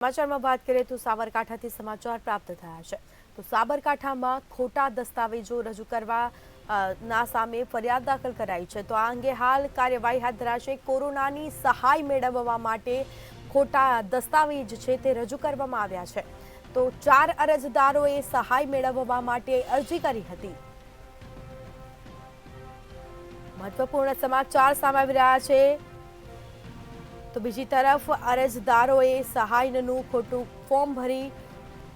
સમાચારમાં વાત કરીએ તો સાબરકાંઠાથી સમાચાર પ્રાપ્ત થયા છે તો સાબરકાંઠામાં ખોટા દસ્તાવેજો રજૂ કરવા ના સામે ફરિયાદ દાખલ કરાઈ છે તો આ અંગે હાલ કાર્યવાહી હાથ ધરાશે। કોરોનાની સહાય મેળવવા માટે ખોટા દસ્તાવેજ છે તે રજૂ કરવામાં આવ્યા છે તો 4 અરજદારોએ સહાય મેળવવા માટે અરજી કરી હતી। મહત્વપૂર્ણ સમાચાર સામે આવી રહ્યા છે તો બીજી તરફ અરજદારોએ સહાયનું ખોટું ફોર્મ ભરી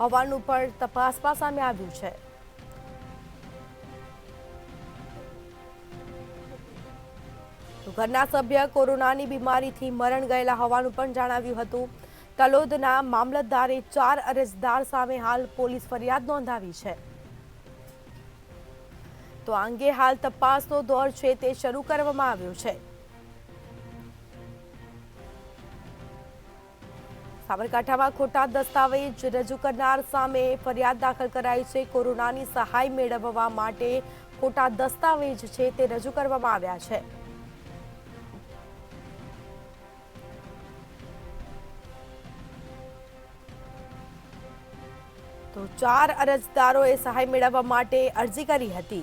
હોવાનું પણ તપાસમાં સામે આવ્યું છે। તો ઘરના સભ્ય કોરોનાની બીમારીથી મરણ ગયેલા હોવાનું પણ જણાવ્યું હતું। તલોદના મામલતદારે 4 અરજદાર સામે હાલ પોલીસ ફરિયાદ નોંધાવી છે તો આ અંગે હાલ તપાસનો દોર છે તે શરૂ કરવામાં આવ્યો છે। સાબરકાંઠામાં ખોટા દસ્તાવેજ રજૂ કરનાર સામે ફરિયાદ દાખલ કરાઈ છે। કોરોનાની સહાય મેળવવા માટે ખોટા દસ્તાવેજ છે તે રજૂ કરવામાં આવ્યા છે। તો 4 અરજદારોએ સહાય મેળવવા માટે અરજી કરી હતી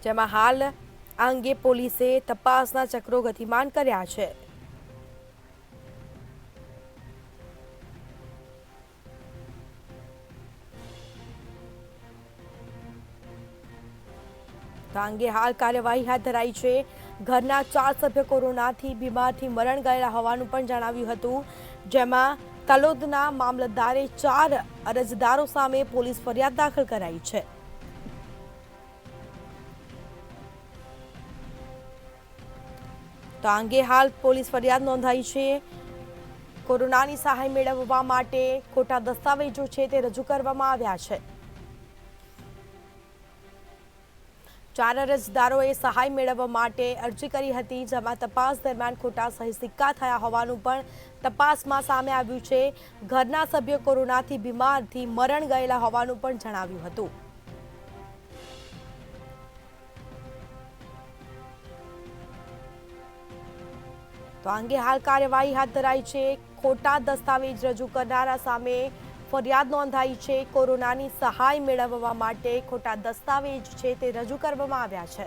જેમાં હાલ આ અંગે પોલીસે તપાસના ચક્રો ગતિમાન કર્યા છે। તો આ અંગે હાલ કાર્યવાહી હાથ ધરાઈ છે। ઘરના 4 સભ્ય કોરોનાથી બીમારથી મરણ ગયેલા હોવાનું પણ જણાવ્યું હતું જેમાં તલોદના મામલતદારે 4 અરજદારો સામે પોલીસ ફરિયાદ દાખલ કરાઈ છે। તો આ અંગે હાલ પોલીસ ફરિયાદ નોંધાઈ છે। કોરોનાની સહાય મેળવવા માટે ખોટા દસ્તાવેજો છે તે રજૂ કરવામાં આવ્યા છે। 4 અરજદારોએ સહાય મેળવવા માટે અરજી કરી હતી જેમાં તપાસ દરમિયાન ખોટા સહી સિક્કા થયા હોવાનું પણ તપાસમાં સામે આવ્યું છે। ઘરના સભ્યો કોરોનાથી બીમારથી મરણ ગયેલા હોવાનું પણ જણાવ્યું હતું। તો આ અંગે હાલ કાર્યવાહી હાથ ધરાઈ છે। ખોટા દસ્તાવેજ રજૂ કરનારા સામે ફરિયાદ નોંધાઈ છે। કોરોનાની સહાય મેળવવા માટે ખોટા દસ્તાવેજ છે તે રજૂ કરવામાં આવ્યા છે।